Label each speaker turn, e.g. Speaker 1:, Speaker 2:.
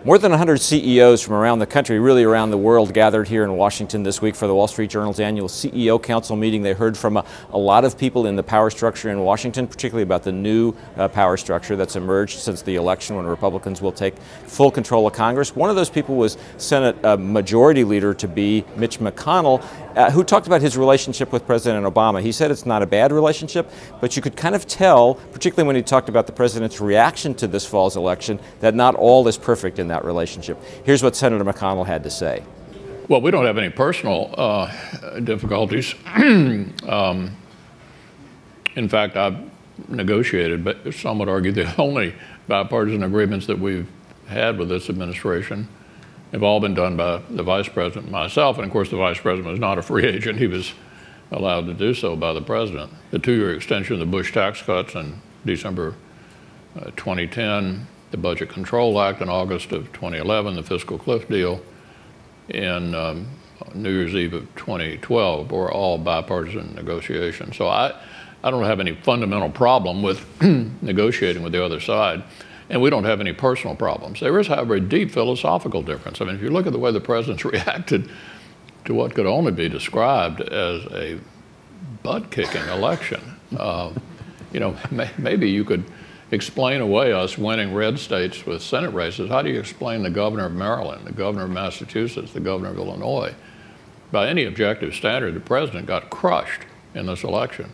Speaker 1: More than 100 CEOs from around the country, really around the world, gathered here in Washington this week for the Wall Street Journal's annual CEO Council meeting. They heard from a lot of people in the power structure in Washington, particularly about the new power structure that's emerged since the election when Republicans will take full control of Congress. One of those people was Senate Majority Leader to be Mitch McConnell, who talked about his relationship with President Obama. He said it's not a bad relationship, but you could kind of tell, particularly when he talked about the president's reaction to this fall's election, that not all is perfect in that relationship. Here's what Senator McConnell had to say.
Speaker 2: Well, we don't have any personal difficulties. In fact, I've negotiated, but some would argue the only bipartisan agreements that we've had with this administration have all been done by the Vice President and myself. And of course, the Vice President was not a free agent. He was allowed to do so by the President. The 2-year extension of the Bush tax cuts in December 2010, the Budget Control Act in August of 2011, the fiscal cliff deal in New Year's Eve of 2012 were all bipartisan negotiations. So I don't have any fundamental problem with negotiating with the other side, and we don't have any personal problems. There is, however, a deep philosophical difference. I mean, if you look at the way the President's reacted to what could only be described as a butt-kicking election, you know, maybe you could explain away us winning red states with Senate races. How do you explain the governor of Maryland, the governor of Massachusetts, the governor of Illinois? By any objective standard, the president got crushed in this election.